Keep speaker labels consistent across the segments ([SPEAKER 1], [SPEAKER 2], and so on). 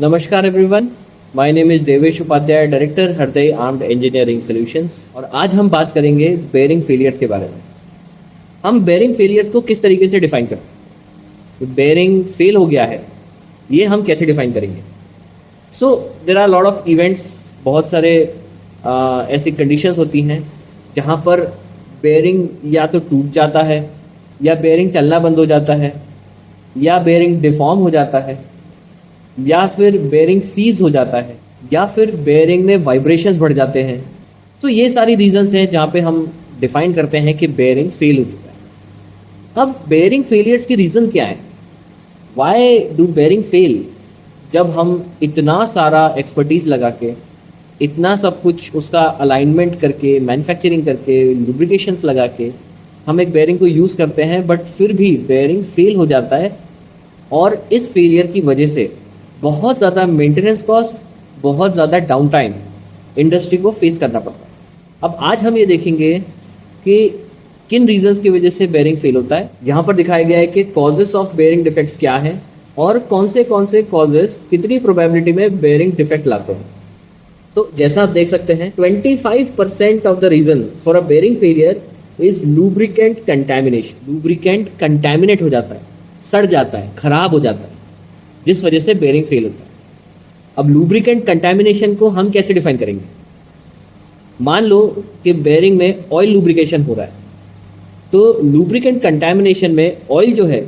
[SPEAKER 1] नमस्कार everyone, my name is Devesh Upadhyay, director Hriday armed engineering solutions. और आज हम बात करेंगे बेयरिंग फेलियर्स के बारे में। हम बेयरिंग फेलियर्स को किस तरीके से डिफाइन करते हैं, तो बेयरिंग फेल हो गया है ये हम कैसे डिफाइन करेंगे। So there are lot of events, बहुत सारे ऐसी कंडीशंस होती हैं जहाँ पर बेयरिंग या तो टूट जाता है, या बेयरिंग चलना बंद हो जाता है, या बेयरिंग डिफॉर्म हो जाता है, या फिर बेयरिंग सीज हो जाता है, या फिर बेयरिंग में वाइब्रेशंस बढ़ जाते हैं। सो ये सारी रीजंस हैं जहाँ पे हम डिफाइन करते हैं कि बेयरिंग फेल हो चुका है। अब बेयरिंग फेलियर्स की रीज़न क्या है, वाई डू बेयरिंग फेल, जब हम इतना सारा एक्सपर्टीज लगा के, इतना सब कुछ उसका अलाइनमेंट करके, मैन्युफैक्चरिंग करके, लुब्रिकेशंस लगा के हम एक बेयरिंग को यूज़ करते हैं, बट फिर भी बेयरिंग फेल हो जाता है। और इस फेलियर की वजह से बहुत ज़्यादा मेंटेनेंस कॉस्ट, बहुत ज़्यादा डाउन टाइम इंडस्ट्री को फेस करना पड़ता है। अब आज हम ये देखेंगे कि किन रीजंस की वजह से बेयरिंग फेल होता है। यहाँ पर दिखाया गया है कि कॉजेस ऑफ बेयरिंग डिफेक्ट्स क्या हैं और कौन से कॉजेस कितनी प्रोबेबिलिटी में बेयरिंग डिफेक्ट लाते हैं। तो जैसा आप देख सकते हैं, 25% of the reason for a bearing failure is lubricant contamination. Lubricant contaminate हो जाता है, सड़ जाता है, खराब हो जाता है, जिस वजह से बेयरिंग फेल होता है। अब लुब्रिकेंट कंटैमिनेशन को हम कैसे डिफाइन करेंगे। मान लो कि बेयरिंग में ऑयल लुब्रिकेशन हो रहा है, तो लुब्रिकेंट कंटैमिनेशन में ऑयल जो है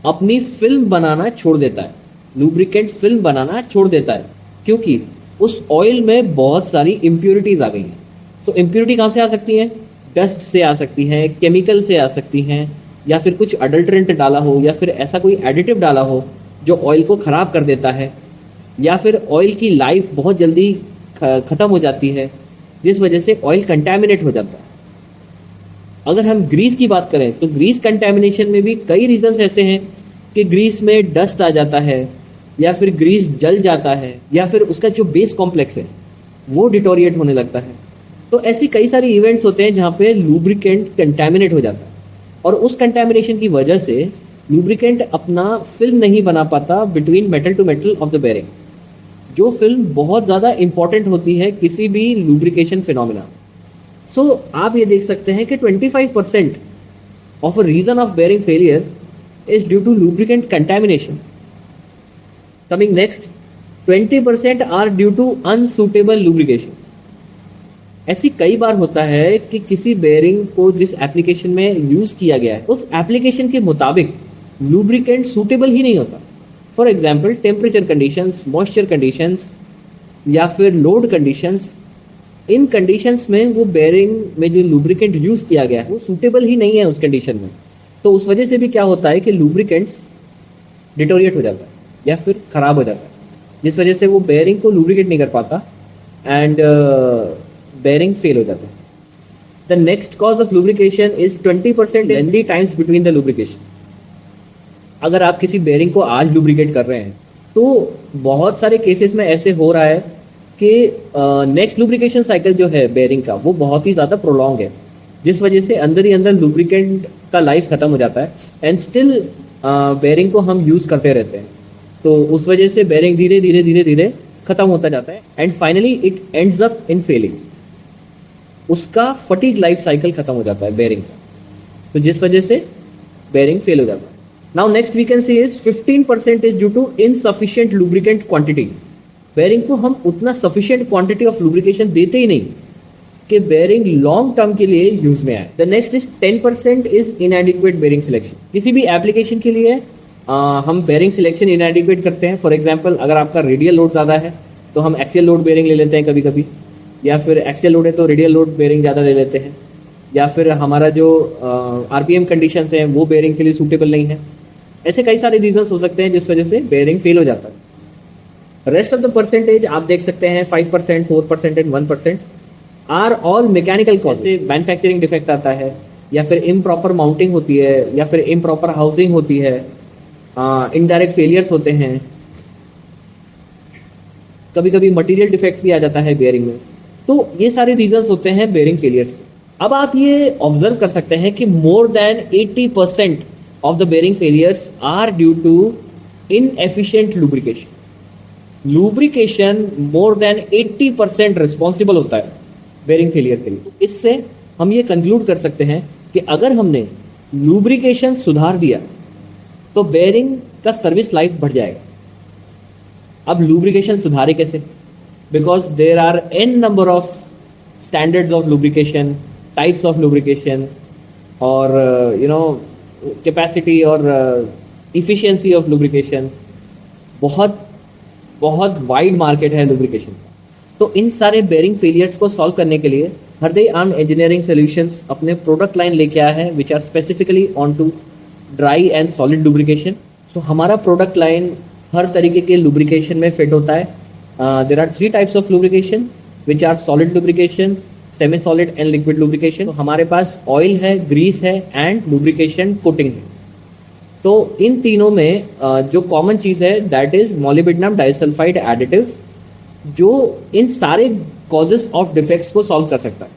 [SPEAKER 1] अपनी फिल्म बनाना छोड़ देता है, लुब्रिकेंट फिल्म बनाना छोड़ देता है, क्योंकि उस ऑयल में बहुत सारी इम्प्योरिटीज आ गई हैं। तो इम्प्योरिटी कहाँ से आ सकती हैं, डस्ट से आ सकती हैं, केमिकल से आ सकती हैं, या फिर कुछ अडल्ट्रेंट डाला हो, या फिर ऐसा कोई एडिटिव डाला हो जो ऑयल को ख़राब कर देता है, या फिर ऑयल की लाइफ बहुत जल्दी ख़त्म हो जाती है, जिस वजह से ऑयल कंटैमिनेट हो जाता है। अगर हम ग्रीस की बात करें तो ग्रीस कंटैमिनेशन में भी कई रीजंस ऐसे हैं कि ग्रीस में डस्ट आ जाता है, या फिर ग्रीस जल जाता है, या फिर उसका जो बेस कॉम्प्लेक्स है वो डिटोरिएट होने लगता है। तो ऐसी कई सारी इवेंट्स होते हैं जहाँ पे लुब्रिकेंट कंटैमिनेट हो जाता है, और उस कंटैमिनेशन की वजह से लुब्रिकेंट अपना फिल्म नहीं बना पाता between metal to metal of the bearing, जो फिल्म बहुत ज़्यादा इंपॉर्टेंट होती है किसी भी लुब्रिकेशन फिनोमिना। सो आप ये देख सकते हैं कि 25% of a reason of bearing failure is due to lubricant contamination. Coming next, 20% are due to unsuitable lubrication. ऐसी कई बार होता है कि किसी बेयरिंग को जिस एप्लीकेशन में यूज़ किया गया है उस एप्लीकेशन के मुताबिक लुब्रिकेंट सूटेबल ही नहीं होता। For example, temperature conditions, moisture conditions, या फिर लोड कंडीशंस। इन कंडीशंस में वो बेयरिंग में जो लुब्रिकेंट यूज़ किया गया है वो सूटेबल ही नहीं है उस कंडीशन में। तो उस वजह से भी क्या होता है कि लुब्रिकेंट्स डिटोरिएट हो जाता है या फिर ख़राब हो जाता है, जिस वजह से वो बेयरिंग को लुब्रिकेट नहीं कर पाता एंड बेयरिंग फेल हो जाता है। The next cause of lubrication is 20% lengthy times between the lubrication. अगर आप किसी बेयरिंग को आज लुब्रिकेट कर रहे हैं तो बहुत सारे केसेस में ऐसे हो रहा है कि नेक्स्ट लुब्रिकेशन साइकिल जो है बेयरिंग का वो बहुत ही ज़्यादा प्रोलॉन्ग है, जिस वजह से अंदर ही अंदर लुब्रिकेंट का लाइफ ख़त्म हो जाता है एंड स्टिल बेयरिंग को हम यूज़ करते रहते हैं। तो उस वजह से बेयरिंग धीरे धीरे धीरे धीरे ख़त्म होता जाता है and finally it ends up in Fehling. उसका फटीग लाइफ साइकिल खत्म हो जाता है बेयरिंग का, तो जिस वजह से बेयरिंग फेल हो जाता है। Now next we can see is 15% is due to insufficient lubricant quantity. Bearing को हम उतना सफिशिएंट क्वांटिटी ऑफ लुब्रिकेशन देते ही नहीं कि बेयरिंग लॉन्ग टर्म के लिए यूज में आए। The next is 10% is इनएडिक्वेट bearing selection. किसी भी एप्लीकेशन के लिए हम बेयरिंग सिलेक्शन इनएडिक्वेट करते हैं। फॉर एग्जाम्पल, अगर आपका रेडियल लोड ज़्यादा है तो हम एक्सियल लोड बेयरिंग ले लेते हैं कभी कभी, या फिर एक्सियल लोड है तो रेडियल लोड बेयरिंग ज़्यादा ले लेते हैं, या फिर हमारा जो आरपीएम कंडीशंस हैं वो बेयरिंग के लिए सूटेबल नहीं है। ऐसे कई सारे रीजंस हो सकते हैं जिस वजह से बेयरिंग फेल हो जाता है। रेस्ट ऑफ द परसेंटेज आप देख सकते हैं 5%, 4% and 1% are all mechanical cause. से मैन्युफैक्चरिंग डिफेक्ट आता है, या फिर इम्प्रॉपर माउंटिंग होती है, या फिर इम्प्रॉपर हाउसिंग होती है, इनडायरेक्ट फेलियर्स होते हैं, कभी कभी मटेरियल डिफेक्ट्स भी आ जाता है बेयरिंग में। तो ये सारे रीजंस होते हैं बेयरिंग फेलियर्स के। अब आप ये ऑब्जर्व कर सकते हैं कि more than 80% of the bearing failures are due to inefficient lubrication. Lubrication more than 80% responsible होता है बेरिंग फेलियर के लिए। इससे हम ये कंक्लूड कर सकते हैं कि अगर हमने लुब्रिकेशन सुधार दिया तो बेरिंग का सर्विस लाइफ बढ़ जाएगा। अब लुब्रिकेशन सुधारे कैसे? Because there are an number of standards of lubrication, types of lubrication और कैपेसिटी और इफिशिएंसी ऑफ लुब्रिकेशन। बहुत बहुत वाइड मार्केट है लुब्रिकेशन का। तो इन सारे बेरिंग फेलियर्स को सॉल्व करने के लिए हृदय आर्म्ड इंजीनियरिंग सॉल्यूशंस अपने प्रोडक्ट लाइन लेके आया है which are specifically on to dry and solid lubrication. So हमारा प्रोडक्ट लाइन हर तरीके के लुब्रिकेशन में फिट होता है। There are 3 types of lubrication which are solid lubrication, semi solid and liquid lubrication. तो हमारे पास ऑयल है, ग्रीस है एंड लुब्रिकेशन कोटिंग है। तो इन तीनों में जो कॉमन चीज़ है that is molybdenum disulphide additive, जो इन सारे कॉजेज ऑफ डिफेक्ट्स को सॉल्व कर सकता है।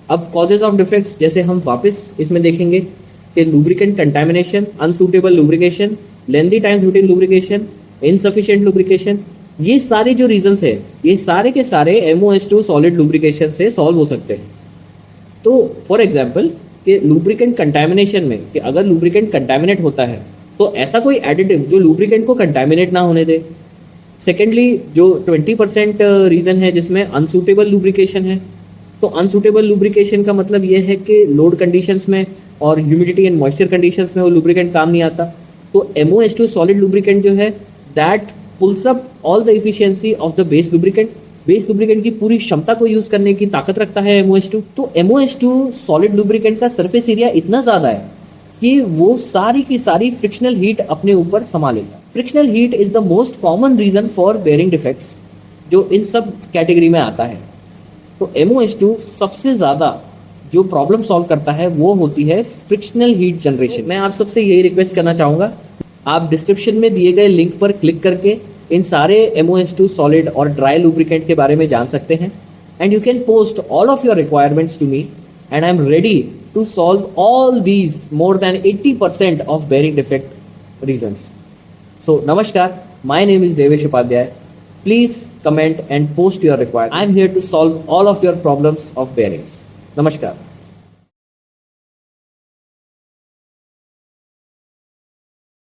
[SPEAKER 1] अब कॉजेज ऑफ डिफेक्ट्स जैसे हम वापस इसमें देखेंगे कि lubricant contamination, unsuitable lubrication, lengthy times between lubrication, insufficient lubrication, ये सारे जो रीजंस है ये सारे के सारे MOH2 सॉलिड लुब्रिकेशन से सॉल्व हो सकते हैं। तो फॉर एग्जांपल कि लुब्रिकेंट कंटामिनेशन में कि अगर लुब्रिकेंट कंटामिनेट होता है तो ऐसा कोई एडिटिव जो लुब्रिकेंट को कंटामिनेट ना होने दे। सेकेंडली जो 20% रीज़न है जिसमें अनसूटेबल लुब्रिकेशन है, तो अनसूटेबल लुब्रिकेशन का मतलब ये है कि लोड कंडीशंस में और ह्यूमिडिटी एंड मॉइस्चर कंडीशंस में वो लुब्रिकेंट काम नहीं आता। तो MOH2 सॉलिड लुब्रिकेंट जो है that pools up all the efficiency of the base lubricant. Base lubricant की पूरी क्षमता को यूज करने की ताकत रखता है MOH2। तो MOH2 सॉलिड लुब्रिकेंट का सरफेस एरिया इतना ज्यादा है कि वो सारी की सारी फ्रिक्शनल हीट अपने ऊपर समा लेगा। Frictional heat is the most common reason for bearing defects जो इन सब कैटेगरी में आता है। तो MOH2 सबसे ज्यादा जो प्रॉब्लम सॉल्व करता है वो होती है फ्रिक्शनल हीट जनरेशन। मैं आप सबसे यही रिक्वेस्ट करना चाहूँगा, आप डिस्क्रिप्शन में दिए गए लिंक पर क्लिक करके इन सारे MOH2 सॉलिड और ड्राई लुब्रिकेंट के बारे में जान सकते हैं and you can post all of your requirements to me and I am ready to solve all these more than 80% of bearing defect reasons. So नमस्कार, my name is Devesh Upadhyay. Please comment and post your requirement. I am here to solve all of your problems of bearings. Namaskar.